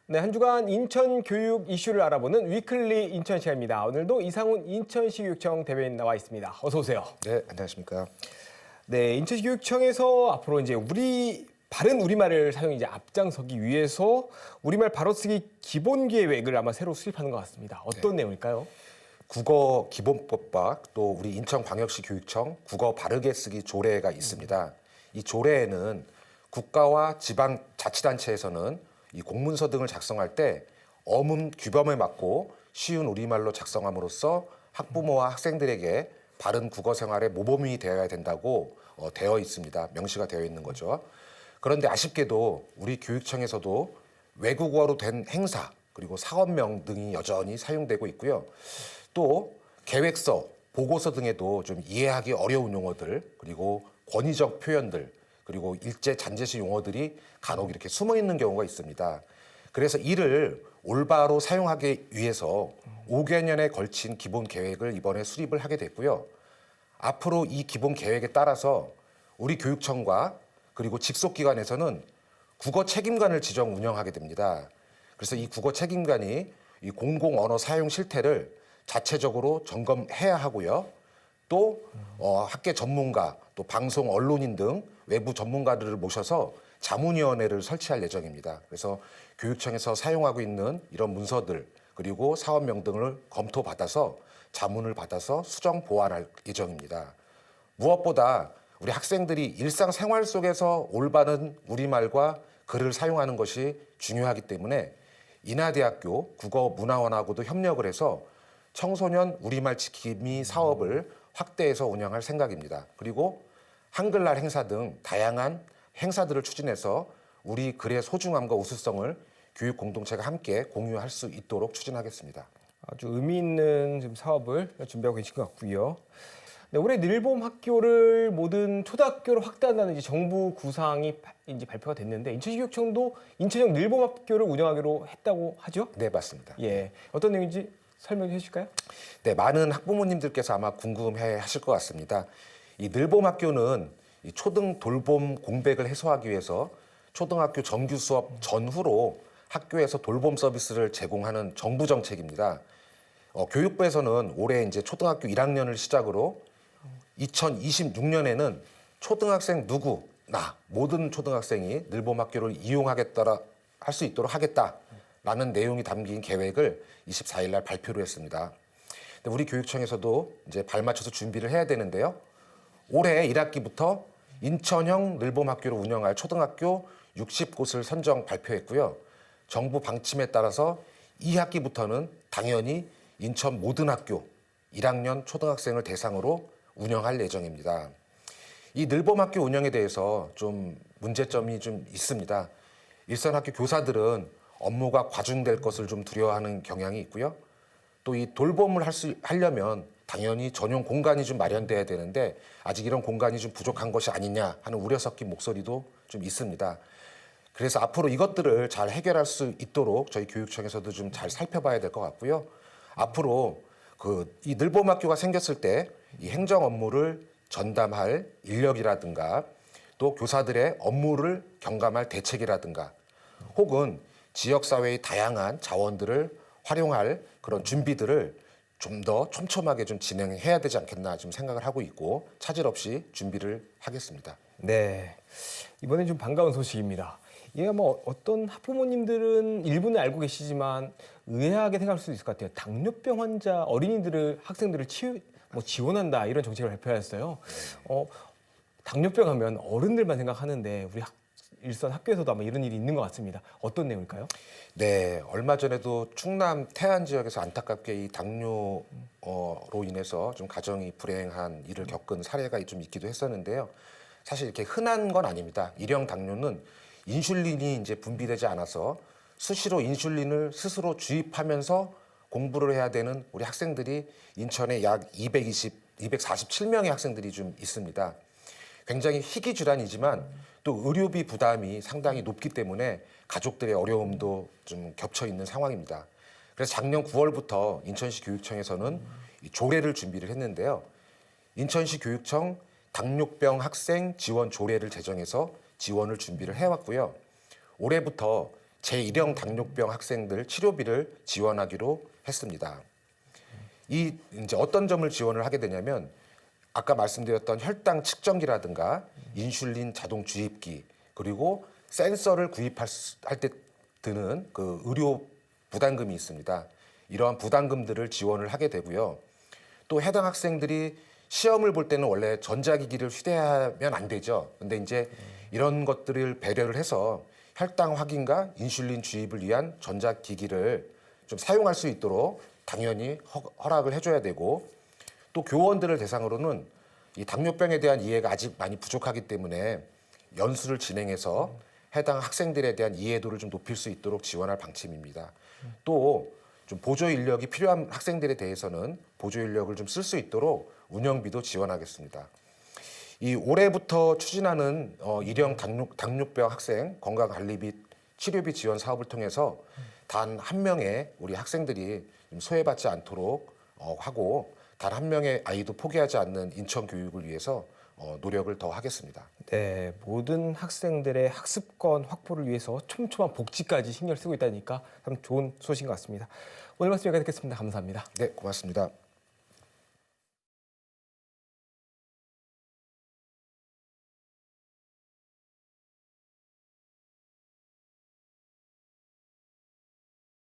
네, 한 주간 인천 교육 이슈를 알아보는 위클리 인천 시간입니다. 오늘도 이상훈 인천시 교육청 대변인 나와 있습니다. 어서 오세요. 네, 안녕하십니까. 네, 인천시 교육청에서 앞으로 이제 바른 우리말을 사용 이제 앞장서기 위해서 우리말 바로쓰기 기본 계획을 아마 새로 수립하는 것 같습니다. 어떤 내용일까요? 국어 기본법과 또 우리 인천광역시 교육청 국어 바르게 쓰기 조례가 있습니다. 이 조례에는 국가와 지방 자치단체에서는 이 공문서 등을 작성할 때 어문 규범에 맞고 쉬운 우리말로 작성함으로써 학부모와 학생들에게 바른 국어 생활의 모범이 되어야 된다고 되어 있습니다. 명시가 되어 있는 거죠. 그런데 아쉽게도 우리 교육청에서도 외국어로 된 행사 그리고 사업명 등이 여전히 사용되고 있고요. 또 계획서, 보고서 등에도 좀 이해하기 어려운 용어들 그리고 권위적 표현들 그리고 일제 잔재시 용어들이 간혹 이렇게 숨어 있는 경우가 있습니다. 그래서 이를 올바로 사용하기 위해서 5개년에 걸친 기본 계획을 이번에 수립을 하게 됐고요. 앞으로 이 기본 계획에 따라서 우리 교육청과 그리고 직속기관에서는 국어 책임관을 지정 운영하게 됩니다. 그래서 이 국어 책임관이 이 공공 언어 사용 실태를 자체적으로 점검해야 하고요. 또 학계 전문가, 또 방송 언론인 등 외부 전문가들을 모셔서 자문위원회를 설치할 예정입니다. 그래서 교육청에서 사용하고 있는 이런 문서들 그리고 사업명 등을 검토받아서 자문을 받아서 수정 보완할 예정입니다. 무엇보다 우리 학생들이 일상생활 속에서 올바른 우리말과 글을 사용하는 것이 중요하기 때문에 인하대학교 국어문화원하고도 협력을 해서 청소년 우리말 지킴이 사업을 확대해서 운영할 생각입니다. 그리고 한글날 행사 등 다양한 행사들을 추진해서 우리 글의 소중함과 우수성을 교육 공동체가 함께 공유할 수 있도록 추진하겠습니다. 아주 의미 있는 지금 사업을 준비하고 계신 것 같고요. 네, 올해 늘봄 학교를 모든 초등학교로 확대한다는 이제 정부 구상이 이제 발표가 됐는데 인천시 교육청도 인천형 늘봄 학교를 운영하기로 했다고 하죠? 네, 맞습니다. 예, 어떤 내용인지 설명해 주실까요? 네, 많은 학부모님들께서 아마 궁금해 하실 것 같습니다. 이 늘봄 학교는 이 초등 돌봄 공백을 해소하기 위해서 초등학교 정규 수업 전후로 학교에서 돌봄 서비스를 제공하는 정부 정책입니다. 교육부에서는 올해 이제 초등학교 1학년을 시작으로 2026년에는 초등학생 누구나 모든 초등학생이 늘봄 학교를 이용하겠다라 할 수 있도록 하겠다라는 내용이 담긴 계획을 24일 날 발표를 했습니다. 근데 우리 교육청에서도 이제 발맞춰서 준비를 해야 되는데요. 올해 1학기부터 인천형 늘봄 학교를 운영할 초등학교 60곳을 선정 발표했고요. 정부 방침에 따라서 2학기부터는 당연히 인천 모든 학교 1학년 초등학생을 대상으로 운영할 예정입니다. 이 늘봄 학교 운영에 대해서 좀 문제점이 좀 있습니다. 일선 학교 교사들은 업무가 과중될 것을 좀 두려워하는 경향이 있고요. 또 이 돌봄을 하려면 당연히 전용 공간이 좀 마련돼야 되는데 아직 이런 공간이 좀 부족한 것이 아니냐 하는 우려 섞인 목소리도 좀 있습니다. 그래서 앞으로 이것들을 잘 해결할 수 있도록 저희 교육청에서도 좀 잘 살펴봐야 될 것 같고요. 앞으로 이 늘봄 학교가 생겼을 때 이 행정 업무를 전담할 인력이라든가 또 교사들의 업무를 경감할 대책이라든가 혹은 지역사회의 다양한 자원들을 활용할 그런 준비들을 좀 더 촘촘하게 좀 진행해야 되지 않겠나 좀 생각을 하고 있고 차질 없이 준비를 하겠습니다. 네, 이번엔 좀 반가운 소식입니다. 이게 뭐 어떤 학부모님들은 일부는 알고 계시지만 의아하게 생각할 수도 있을 것 같아요. 당뇨병 환자 어린이들을 학생들을 지원한다 이런 정책을 발표했어요. 당뇨병 하면 어른들만 생각하는데 우리 일선 학교에서도 아마 이런 일이 있는 것 같습니다. 어떤 내용일까요? 네, 얼마 전에도 충남 태안 지역에서 안타깝게 이 당뇨로 인해서 좀 가정이 불행한 일을 겪은 사례가 좀 있기도 했었는데요. 사실 이렇게 흔한 건 아닙니다. 일형 당뇨는 인슐린이 이제 분비되지 않아서 수시로 인슐린을 스스로 주입하면서 공부를 해야 되는 우리 학생들이 인천에 약 247명의 학생들이 좀 있습니다. 굉장히 희귀 질환이지만 또 의료비 부담이 상당히 높기 때문에 가족들의 어려움도 좀 겹쳐 있는 상황입니다. 그래서 작년 9월부터 인천시 교육청에서는 이 조례를 준비를 했는데요. 인천시 교육청 당뇨병 학생 지원 조례를 제정해서 지원을 준비를 해왔고요. 올해부터 제1형 당뇨병 학생들 치료비를 지원하기로 했습니다. 이제 어떤 점을 지원을 하게 되냐면 아까 말씀드렸던 혈당 측정기라든가 인슐린 자동 주입기 그리고 센서를 구입할 때 드는 그 의료 부담금이 있습니다. 이러한 부담금들을 지원을 하게 되고요. 또 해당 학생들이 시험을 볼 때는 원래 전자기기를 휴대하면 안 되죠. 근데 이제 이런 것들을 배려를 해서 혈당 확인과 인슐린 주입을 위한 전자기기를 좀 사용할 수 있도록 당연히 허락을 해줘야 되고 또 교원들을 대상으로는 이 당뇨병에 대한 이해가 아직 많이 부족하기 때문에 연수를 진행해서 해당 학생들에 대한 이해도를 좀 높일 수 있도록 지원할 방침입니다. 또 좀 보조 인력이 필요한 학생들에 대해서는 보조 인력을 좀 쓸 수 있도록 운영비도 지원하겠습니다. 이 올해부터 추진하는 일형 당뇨병 학생 건강관리 및 치료비 지원 사업을 통해서 단 한 명의 우리 학생들이 좀 소외받지 않도록 하고 단 한 명의 아이도 포기하지 않는 인천 교육을 위해서 노력을 더 하겠습니다. 네, 모든 학생들의 학습권 확보를 위해서 촘촘한 복지까지 신경을 쓰고 있다니까 참 좋은 소식인 것 같습니다. 오늘 말씀 여기까지 듣겠습니다. 감사합니다. 네, 고맙습니다.